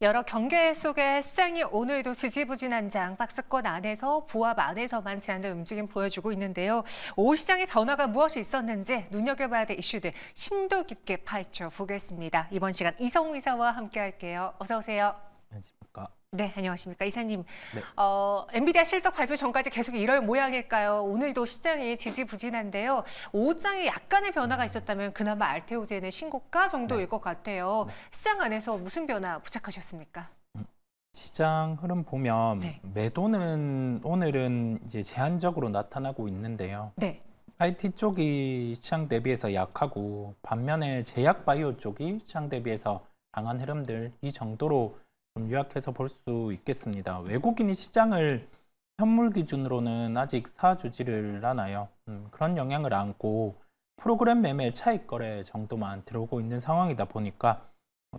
여러 경계 속에 시장이 오늘도 지지부진한 장, 박스권 안에서 보합 안에서만 제한된 움직임 보여주고 있는데요. 오후 시장의 변화가 무엇이 있었는지 눈여겨봐야 될 이슈들 심도 깊게 파헤쳐 보겠습니다. 이번 시간 이성우 이사와 함께 할게요. 어서 오세요. 안녕하십니까. 네, 안녕하십니까. 이사님. 네. 엔비디아 실적 발표 전까지 계속 이럴 모양일까요? 오늘도 시장이 지지부진한데요. 오후장에 약간의 변화가 있었다면 그나마 알테오젠의 신고가 정도일 것 같아요. 시장 안에서 무슨 변화 부착하셨습니까? 시장 흐름 보면 네. 매도는 오늘은 이제 제한적으로 나타나고 있는데요. 네. IT 쪽이 시장 대비해서 약하고 반면에 제약 바이오 쪽이 시장 대비해서 강한 흐름들 이 정도로 좀 요약해서 볼 수 있겠습니다. 외국인이 시장을 현물 기준으로는 아직 사주지를 않아요. 그런 영향을 안고 프로그램 매매 차익 거래 정도만 들어오고 있는 상황이다 보니까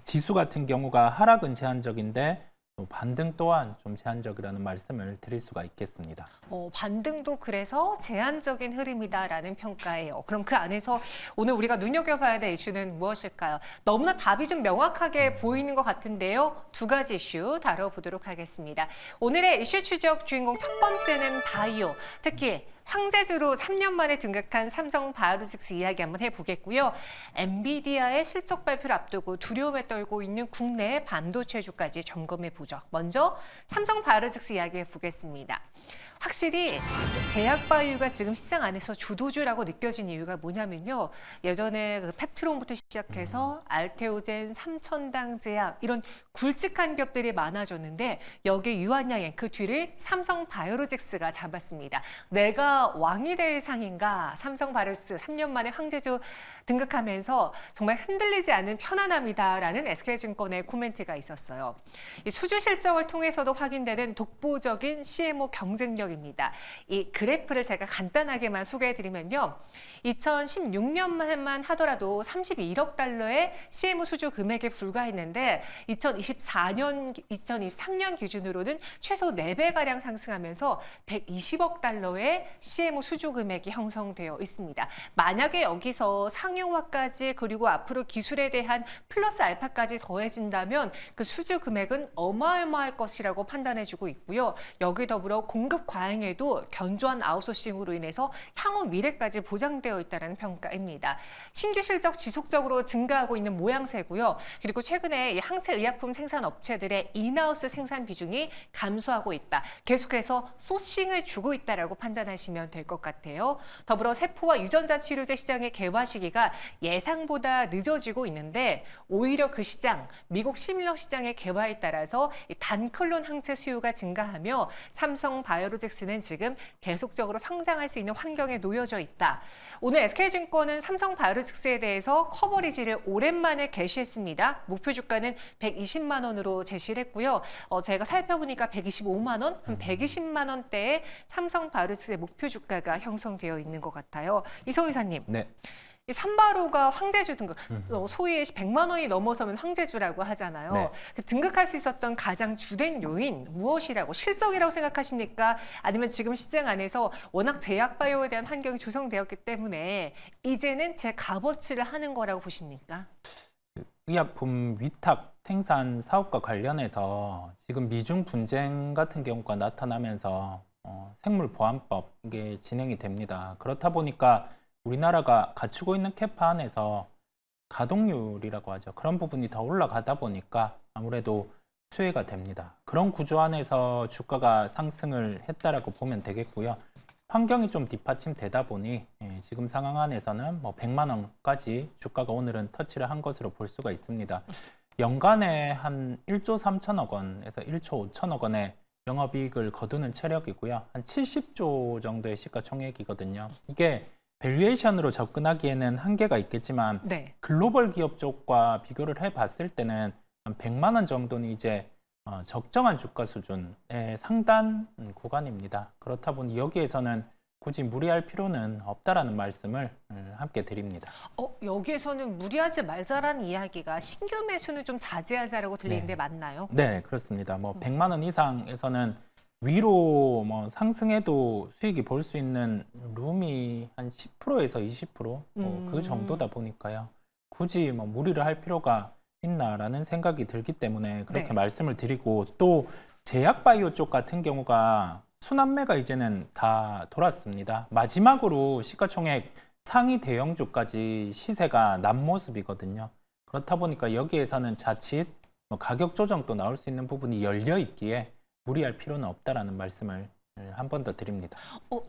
지수 같은 경우가 하락은 제한적인데 또 반등 또한 좀 제한적이라는 말씀을 드릴 수가 있겠습니다. 반등도 그래서 제한적인 흐름이다라는 평가예요. 그럼 그 안에서 오늘 우리가 눈여겨봐야 될 이슈는 무엇일까요? 너무나 답이 좀 명확하게 보이는 것 같은데요. 두 가지 이슈 다뤄보도록 하겠습니다. 오늘의 이슈 추적 주인공 첫 번째는 바이오, 특히 황제주로 3년 만에 등극한 삼성 바이오로직스 이야기 한번 해보겠고요. 엔비디아의 실적 발표를 앞두고 두려움에 떨고 있는 국내 반도체주까지 점검해보죠. 먼저 삼성 바이오로직스 이야기 해보겠습니다. 확실히 제약바이오가 지금 시장 안에서 주도주라고 느껴진 이유가 뭐냐면요. 예전에 그 펩트론부터 시작해서 알테오젠, 삼천당 제약 이런 굵직한 기업들이 많아졌는데 여기에 유한양행 그 뒤를 삼성 바이오로직스가 잡았습니다. 내가 왕이 될 상인가? 삼성 바이오로직스 3년 만에 황제주 등극하면서 정말 흔들리지 않는 편안함이다라는 SK증권의 코멘트가 있었어요. 이 수주 실적을 통해서도 확인되는 독보적인 CMO 경쟁력입니다. 이 그래프를 제가 간단하게만 소개해드리면요. 2016년만 하더라도 31억 달러의 CMO 수주 금액에 불과했는데 2023년 기준으로는 최소 4배가량 상승하면서 120억 달러의 CMO 수주 금액이 형성되어 있습니다. 만약에 여기서 상용화까지 그리고 앞으로 기술에 대한 플러스 알파까지 더해진다면 그 수주 금액은 어마어마할 것이라고 판단해주고 있고요. 여기 더불어 공급 과잉에도 견조한 아웃소싱으로 인해서 향후 미래까지 보장되어 있다는 평가입니다. 신규 실적 지속적으로 증가하고 있는 모양새고요. 그리고 최근에 이 항체 의약품 생산 업체들의 인하우스 생산 비중이 감소하고 있다. 계속해서 소싱을 주고 있다라고 판단하시면 될 것 같아요. 더불어 세포와 유전자 치료제 시장의 개화 시기가 예상보다 늦어지고 있는데 오히려 그 시장, 미국 시밀러 시장의 개화에 따라서 단클론 항체 수요가 증가하며 삼성 바이오로직스는 지금 계속적으로 성장할 수 있는 환경에 놓여져 있다. 오늘 SK증권은 삼성 바이오로직스에 대해서 커버리지를 오랜만에 게시했습니다. 목표 주가는 120만 원으로 제시를 했고요. 제가 살펴보니까 125만 원, 한 120만 원대의 삼성 바이오로직스의 목표 주가가 형성되어 있는 것 같아요. 이성 이사님. 네. 이 삼바로가 황제주 등극, 소위 100만 원이 넘어서면 황제주라고 하잖아요. 네. 그 등극할 수 있었던 가장 주된 요인 무엇이라고 실적이라고 생각하십니까? 아니면 지금 시장 안에서 워낙 제약 바이오에 대한 환경이 조성되었기 때문에 이제는 제 값어치를 하는 거라고 보십니까? 의약품 위탁 생산 사업과 관련해서 지금 미중 분쟁 같은 경우가 나타나면서 생물보안법 이게 진행이 됩니다. 그렇다 보니까 우리나라가 갖추고 있는 캐파 안에서 가동률이라고 하죠. 그런 부분이 더 올라가다 보니까 아무래도 수혜가 됩니다. 그런 구조 안에서 주가가 상승을 했다라고 보면 되겠고요. 환경이 좀 뒷받침되다 보니 지금 상황 안에서는 뭐 100만 원까지 주가가 오늘은 터치를 한 것으로 볼 수가 있습니다. 연간에 한 1조 3천억 원에서 1조 5천억 원의 영업이익을 거두는 체력이고요. 한 70조 정도의 시가총액이거든요. 이게 밸류에이션으로 접근하기에는 한계가 있겠지만 네. 글로벌 기업 쪽과 비교를 해봤을 때는 한 100만 원 정도는 이제 적정한 주가 수준의 상단 구간입니다. 그렇다 보니 여기에서는 굳이 무리할 필요는 없다라는 말씀을 함께 드립니다. 여기에서는 무리하지 말자라는 이야기가 신규 매수는 좀 자제하자라고 들리는데 네. 맞나요? 네, 그렇습니다. 뭐 100만 원 이상에서는 위로 뭐 상승해도 수익이 볼 수 있는 룸이 한 10%에서 20%그 정도다 보니까요. 굳이 뭐 무리를 할 필요가 있나라는 생각이 들기 때문에 그렇게 네. 말씀을 드리고 또 제약바이오 쪽 같은 경우가 순환매가 이제는 다 돌았습니다. 마지막으로 시가총액 상위 대형주까지 시세가 난 모습이거든요. 그렇다 보니까 여기에서는 자칫 뭐 가격 조정도 나올 수 있는 부분이 열려 있기에 무리할 필요는 없다라는 말씀을 한 번 더 드립니다.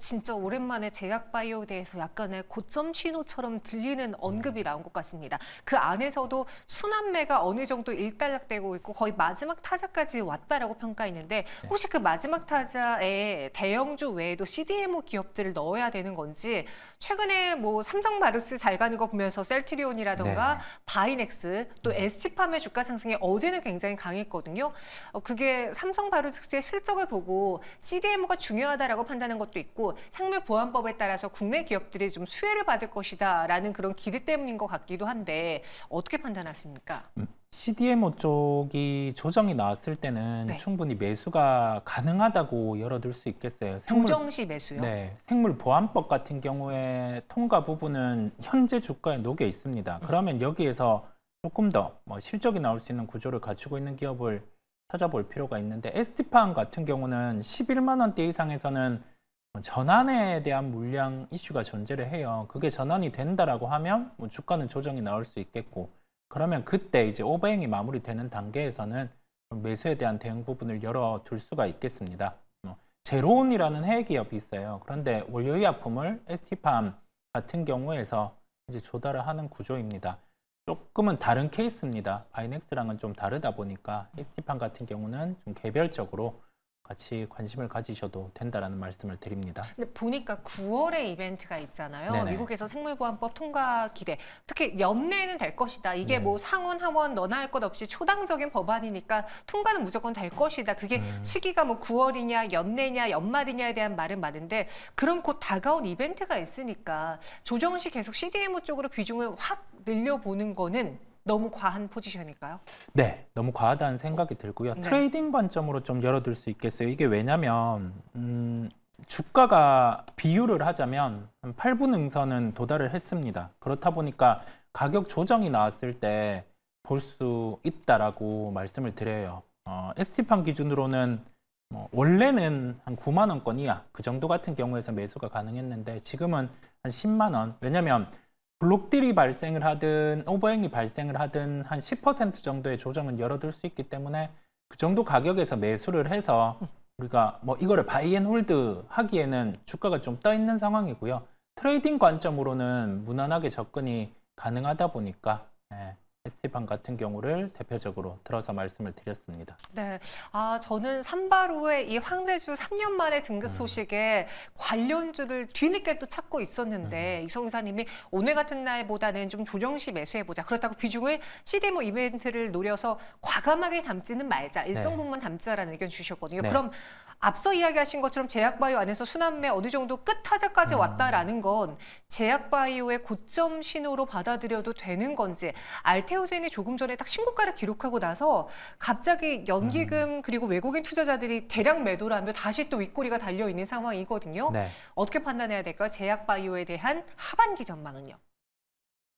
진짜 오랜만에 제약바이오에 대해서 약간의 고점 신호처럼 들리는 언급이 나온 것 같습니다. 그 안에서도 순환매가 어느 정도 일단락되고 있고 거의 마지막 타자까지 왔다라고 평가했는데 혹시 그 마지막 타자에 대형주 외에도 CDMO 기업들을 넣어야 되는 건지 최근에 뭐 삼성바르스 잘 가는 거 보면서 셀트리온이라던가 네. 바이넥스 또 ST팜의 주가 상승이 어제는 굉장히 강했거든요. 그게 삼성바르스의 실적을 보고 CDMO가 중요하다라고 판단한 것도 있고 생물보안법에 따라서 국내 기업들이 좀 수혜를 받을 것이다라는 그런 기대 때문인 것 같기도 한데 어떻게 판단하십니까? CDMO 쪽이 조정이 나왔을 때는 네. 충분히 매수가 가능하다고 열어둘 수 있겠어요. 조정시 매수요? 네, 생물보안법 같은 경우에 통과 부분은 현재 주가에 녹여 있습니다. 그러면 여기에서 조금 더 뭐 실적이 나올 수 있는 구조를 갖추고 있는 기업을 찾아볼 필요가 있는데 ST팜 같은 경우는 11만 원대 이상에서는 전환에 대한 물량 이슈가 존재를 해요. 그게 전환이 된다라고 하면 뭐 주가는 조정이 나올 수 있겠고 그러면 그때 이제 오버행이 마무리되는 단계에서는 매수에 대한 대응 부분을 열어둘 수가 있겠습니다. 제로온이라는 해외 기업이 있어요. 그런데 원료의약품을 ST팜 같은 경우에서 이제 조달을 하는 구조입니다. 조금은 다른 케이스입니다. 바이넥스랑은 좀 다르다 보니까 ST팜 같은 경우는 좀 개별적으로 같이 관심을 가지셔도 된다라는 말씀을 드립니다. 근데 보니까 9월에 이벤트가 있잖아요. 네네. 미국에서 생물보안법 통과 기대. 특히 연내에는 될 것이다. 이게 네. 뭐 상원, 하원 너나 할 것 없이 초당적인 법안이니까 통과는 무조건 될 것이다. 그게 시기가 뭐 9월이냐, 연내냐, 연말이냐에 대한 말은 많은데 그럼 곧 다가온 이벤트가 있으니까 조정 시 계속 CDMO 쪽으로 비중을 확 늘려보는 거는 너무 과한 포지션일까요? 네, 너무 과하다는 생각이 들고요. 네. 트레이딩 관점으로 좀 열어둘 수 있겠어요. 이게 왜냐면 주가가 비율을 하자면 한 8분 응선은 도달을 했습니다. 그렇다 보니까 가격 조정이 나왔을 때 볼 수 있다라고 말씀을 드려요. ST팜 기준으로는 원래는 한 9만 원권 이하 그 정도 같은 경우에서 매수가 가능했는데 지금은 한 10만 원. 왜냐면 블록딜이 발생을 하든 오버행이 발생을 하든 한 10% 정도의 조정은 열어둘 수 있기 때문에 그 정도 가격에서 매수를 해서 우리가 뭐 이거를 바이앤홀드 하기에는 주가가 좀 떠 있는 상황이고요. 트레이딩 관점으로는 무난하게 접근이 가능하다 보니까 ST팜 같은 경우를 대표적으로 들어서 말씀을 드렸습니다. 네. 저는 삼바로의 이 황제주 3년 만에 등극 소식에 관련주를 뒤늦게 또 찾고 있었는데 이성 이사님이 오늘 같은 날보다는 좀 조정시 매수해보자. 그렇다고 비중을 CDMO 이벤트를 노려서 과감하게 담지는 말자. 일정 네. 부분만 담자라는 의견 주셨거든요. 네. 그럼 앞서 이야기하신 것처럼 제약바이오 안에서 순환매 어느 정도 끝 타자까지 왔다라는 건 제약바이오의 고점 신호로 받아들여도 되는 건지 알테오젠이 조금 전에 딱 신고가를 기록하고 나서 갑자기 연기금 그리고 외국인 투자자들이 대량 매도를 하며 다시 또 윗꼬리가 달려있는 상황이거든요. 네. 어떻게 판단해야 될까요? 제약바이오에 대한 하반기 전망은요?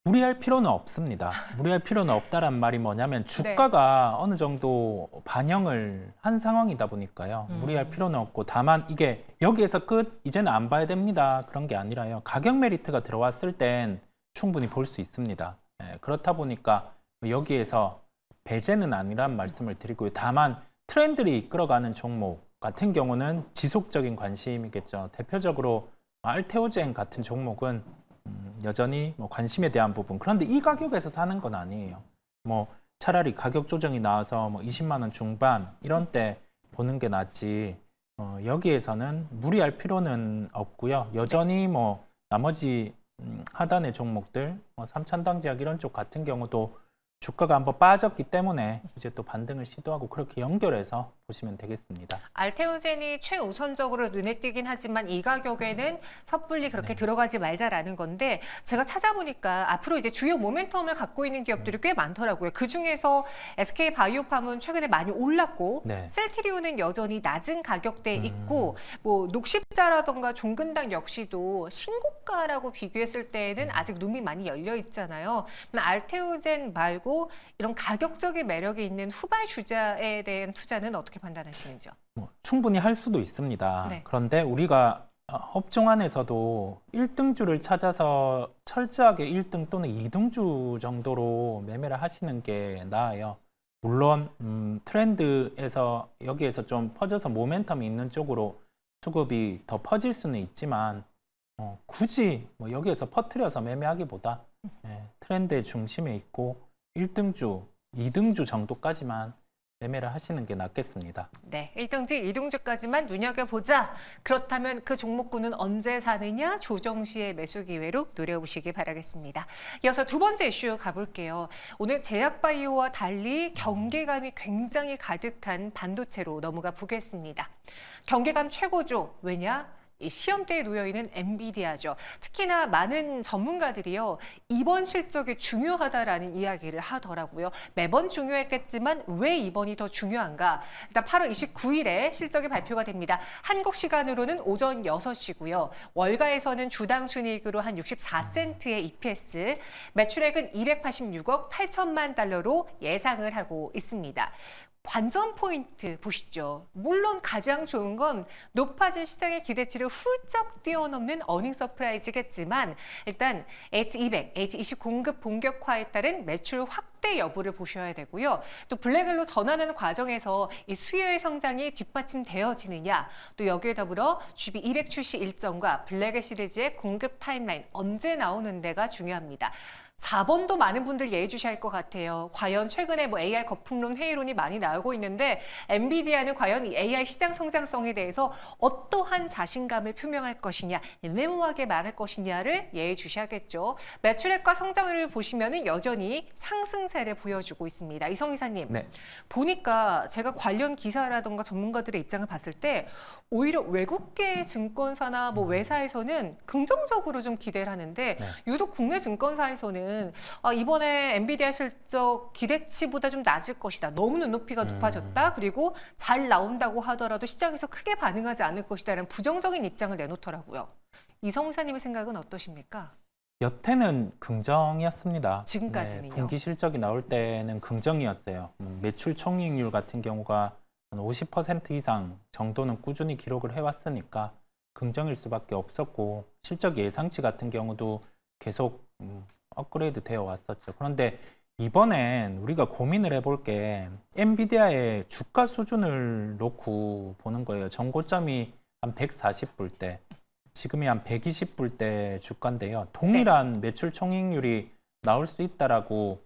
무리할 필요는 없습니다. 무리할 필요는 없다란 말이 뭐냐면 주가가 어느 정도 반영을 한 상황이다 보니까요. 무리할 필요는 없고 다만 이게 여기에서 끝 이제는 안 봐야 됩니다. 그런 게 아니라요. 가격 메리트가 들어왔을 땐 충분히 볼 수 있습니다. 그렇다 보니까 여기에서 배제는 아니란 말씀을 드리고요. 다만 트렌드를 이끌어가는 종목 같은 경우는 지속적인 관심이겠죠. 대표적으로 알테오젠 같은 종목은 여전히 뭐 관심에 대한 부분. 그런데 이 가격에서 사는 건 아니에요. 뭐 차라리 가격 조정이 나와서 뭐 20만 원 중반 이런 때 보는 게 낫지. 여기에서는 무리할 필요는 없고요. 여전히 뭐 나머지 하단의 종목들, 뭐 삼천당제약 이런 쪽 같은 경우도 주가가 한번 빠졌기 때문에 이제 또 반등을 시도하고 그렇게 연결해서 보시면 되겠습니다. 알테오젠이 최우선적으로 눈에 띄긴 하지만 이 가격에는 섣불리 그렇게 들어가지 말자라는 건데 제가 찾아보니까 앞으로 이제 주요 모멘텀을 갖고 있는 기업들이 꽤 많더라고요. 그 중에서 SK 바이오팜은 최근에 많이 올랐고 네. 셀트리온은 여전히 낮은 가격대에 있고 뭐 녹십자라던가 종근당 역시도 신고가라고 비교했을 때에는 아직 눈이 많이 열려 있잖아요. 알테오젠 말고 말고 이런 가격적인 매력이 있는 후발주자에 대한 투자는 어떻게 판단하시는지요? 충분히 할 수도 있습니다. 네. 그런데 우리가 업종 안에서도 1등주를 찾아서 철저하게 1등 또는 2등주 정도로 매매를 하시는 게 나아요. 물론 트렌드에서 여기에서 좀 퍼져서 모멘텀이 있는 쪽으로 수급이 더 퍼질 수는 있지만 굳이 뭐 여기에서 퍼뜨려서 매매하기보다 트렌드의 중심에 있고 1등주, 2등주 정도까지만 매매를 하시는 게 낫겠습니다. 네, 1등주, 2등주까지만 눈여겨보자. 그렇다면 그 종목군은 언제 사느냐? 조정 시의 매수 기회로 노려보시기 바라겠습니다. 이어서 두 번째 이슈 가볼게요. 오늘 제약바이오와 달리 경계감이 굉장히 가득한 반도체로 넘어가 보겠습니다. 경계감 최고죠. 왜냐? 이 시험대에 놓여있는 엔비디아죠. 특히나 많은 전문가들이요, 이번 실적이 중요하다라는 이야기를 하더라고요. 매번 중요했겠지만 왜 이번이 더 중요한가? 일단 8월 29일에 실적이 발표가 됩니다. 한국 시간으로는 오전 6시고요. 월가에서는 주당 순이익으로 한 64센트의 EPS, 매출액은 286억 8천만 달러로 예상을 하고 있습니다. 관전 포인트 보시죠. 물론 가장 좋은 건 높아진 시장의 기대치를 훌쩍 뛰어넘는 어닝 서프라이즈겠지만 일단 H200, H20 공급 본격화에 따른 매출 확대 여부를 보셔야 되고요. 또 블랙을로 전환하는 과정에서 이 수요의 성장이 뒷받침되어지느냐, 또 여기에 더불어 GB200 출시 일정과 블랙 시리즈의 공급 타임라인 언제 나오는데가 중요합니다. 4번도 많은 분들 예의 주셔야 할 것 같아요. 과연 최근에 뭐 AI 거품론 회의론이 많이 나오고 있는데 엔비디아는 과연 이 AI 시장 성장성에 대해서 어떠한 자신감을 표명할 것이냐, 메모하게 말할 것이냐를 예의 주셔야겠죠. 매출액과 성장률을 보시면은 여전히 상승세를 보여주고 있습니다. 이성 이사님, 네. 보니까 제가 관련 기사라던가 전문가들의 입장을 봤을 때 오히려 외국계 증권사나 뭐 외사에서는 긍정적으로 좀 기대를 하는데 네. 유독 국내 증권사에서는 이번에 엔비디아 실적 기대치보다 좀 낮을 것이다. 너무 눈높이가 높아졌다. 그리고 잘 나온다고 하더라도 시장에서 크게 반응하지 않을 것이다라는 부정적인 입장을 내놓더라고요. 이성우사님의 생각은 어떠십니까? 여태는 긍정이었습니다. 지금까지는요? 분기 실적이 나올 때는 긍정이었어요. 매출 총이익률 같은 경우가 한 50% 이상 정도는 꾸준히 기록을 해왔으니까 긍정일 수밖에 없었고, 실적 예상치 같은 경우도 계속 업그레이드 되어 왔었죠. 그런데 이번엔 우리가 고민을 해볼 게 엔비디아의 주가 수준을 놓고 보는 거예요. 전고점이 한 140불 대, 지금이 한 120불 대 주가인데요. 동일한 매출 총이익률이 나올 수 있다라고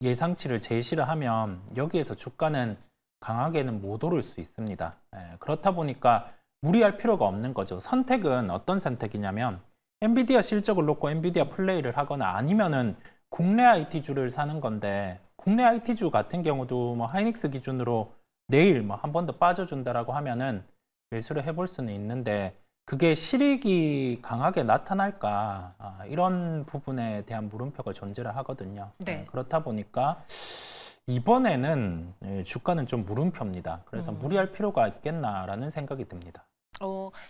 예상치를 제시를 하면 여기에서 주가는 강하게는 못 오를 수 있습니다. 그렇다 보니까 무리할 필요가 없는 거죠. 선택은 어떤 선택이냐면 엔비디아 실적을 놓고 엔비디아 플레이를 하거나 아니면은 국내 IT주를 사는 건데, 국내 IT주 같은 경우도 뭐 하이닉스 기준으로 내일 뭐 한 번 더 빠져준다라고 하면은 매수를 해볼 수는 있는데, 그게 실익이 강하게 나타날까, 이런 부분에 대한 물음표가 존재를 하거든요. 네. 그렇다 보니까 이번에는 주가는 좀 물음표입니다. 그래서 무리할 필요가 있겠나라는 생각이 듭니다.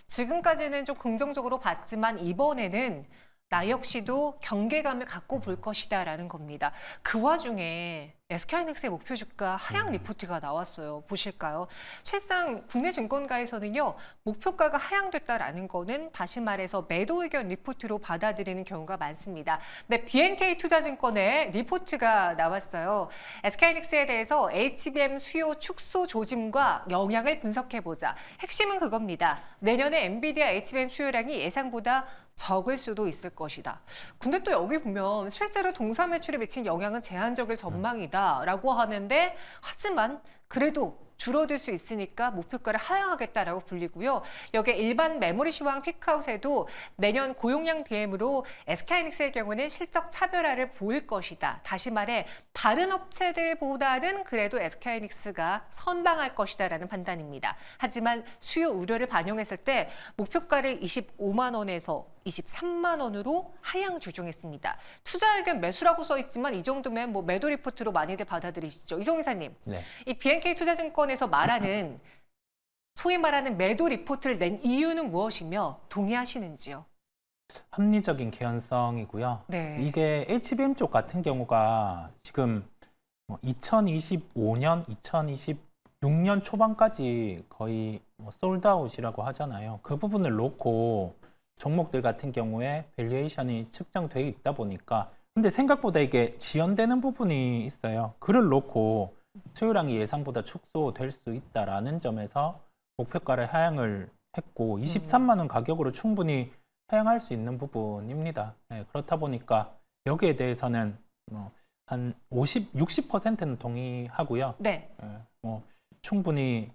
지금까지는 좀 긍정적으로 봤지만 이번에는 나 역시도 경계감을 갖고 볼 것이다라는 겁니다. 그 와중에 SK하이닉스의 목표 주가 하향 리포트가 나왔어요. 보실까요? 실상 국내 증권가에서는요, 목표가가 하향됐다라는 거는 다시 말해서 매도 의견 리포트로 받아들이는 경우가 많습니다. 네, BNK 투자증권의 리포트가 나왔어요. SK하이닉스에 대해서 HBM 수요 축소 조짐과 영향을 분석해보자. 핵심은 그겁니다. 내년에 엔비디아 HBM 수요량이 예상보다 적을 수도 있을 것이다. 근데 또 여기 보면 실제로 동사 매출에 미친 영향은 제한적일 전망이다라고 하는데, 하지만 그래도 줄어들 수 있으니까 목표가를 하향하겠다라고 불리고요. 여기에 일반 메모리 시황 피크아웃에도 내년 고용량 DM으로 SK하이닉스의 경우는 실적 차별화를 보일 것이다. 다시 말해 다른 업체들보다는 그래도 SK하이닉스가 선방할 것이다라는 판단입니다. 하지만 수요 우려를 반영했을 때 목표가를 25만 원에서 23만 원으로 하향 조정했습니다. 투자 의견 매수라고 써 있지만 이 정도면 뭐 매도 리포트로 많이들 받아들이시죠. 이성 이사님, 네. 이 BNK 투자증권에서 말하는 소위 말하는 매도 리포트를 낸 이유는 무엇이며 동의하시는지요? 합리적인 개연성이고요. 네. 이게 HBM 쪽 같은 경우가 지금 2025년, 2026년 초반까지 거의 솔드아웃이라고 하잖아요. 그 부분을 놓고 종목들 같은 경우에 밸류에이션이 측정돼 있다 보니까 근데 생각보다 이게 지연되는 부분이 있어요. 그를 놓고 수요량이 예상보다 축소될 수 있다라는 점에서 목표가를 하향을 했고 23만 원 가격으로 충분히 하향할 수 있는 부분입니다. 네, 그렇다 보니까 여기에 대해서는 한 60%는 동의하고요. 네. 충분히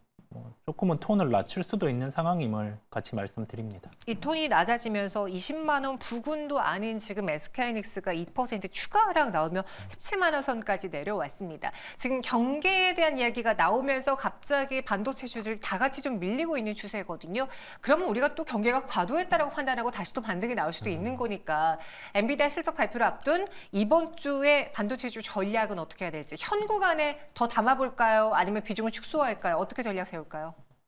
조금은 톤을 낮출 수도 있는 상황임을 같이 말씀드립니다. 이 톤이 낮아지면서 20만 원 부근도 아닌 지금 SK하이닉스가 2% 추가 하락 나오며 17만 원 선까지 내려왔습니다. 지금 경계에 대한 이야기가 나오면서 갑자기 반도체주들이 다 같이 좀 밀리고 있는 추세거든요. 그러면 우리가 또 경계가 과도했다라고 판단하고 다시 또 반등이 나올 수도 있는 거니까 엔비디아 실적 발표를 앞둔 이번 주에 반도체주 전략은 어떻게 해야 될지 현 구간에 더 담아볼까요? 아니면 비중을 축소할까요? 어떻게 전략 세울까요?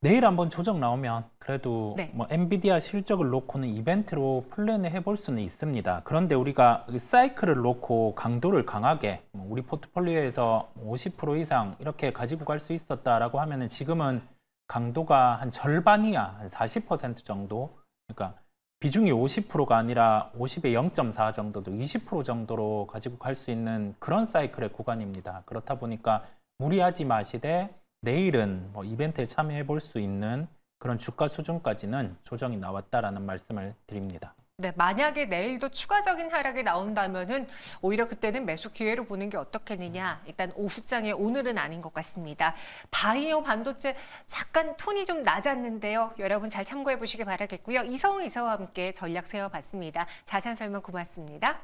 내일 한번 조정 나오면 그래도 네. 엔비디아 실적을 놓고는 이벤트로 플랜을 해볼 수는 있습니다. 그런데 우리가 그 사이클을 놓고 강도를 강하게 우리 포트폴리오에서 50% 이상 이렇게 가지고 갈 수 있었다라고 하면은 지금은 강도가 한 절반이야, 한 40% 정도. 그러니까 비중이 50%가 아니라 50에 0.4 정도도 20% 정도로 가지고 갈 수 있는 그런 사이클의 구간입니다. 그렇다 보니까 무리하지 마시되 내일은 이벤트에 참여해 볼 수 있는 그런 주가 수준까지는 조정이 나왔다라는 말씀을 드립니다. 네, 만약에 내일도 추가적인 하락이 나온다면은 오히려 그때는 매수 기회로 보는 게 어떻겠느냐. 일단 오후장에 오늘은 아닌 것 같습니다. 바이오 반도체 잠깐 톤이 좀 낮았는데요. 여러분 잘 참고해 보시기 바라겠고요. 이성우 이사와 함께 전략 세워봤습니다. 자세한 설명 고맙습니다.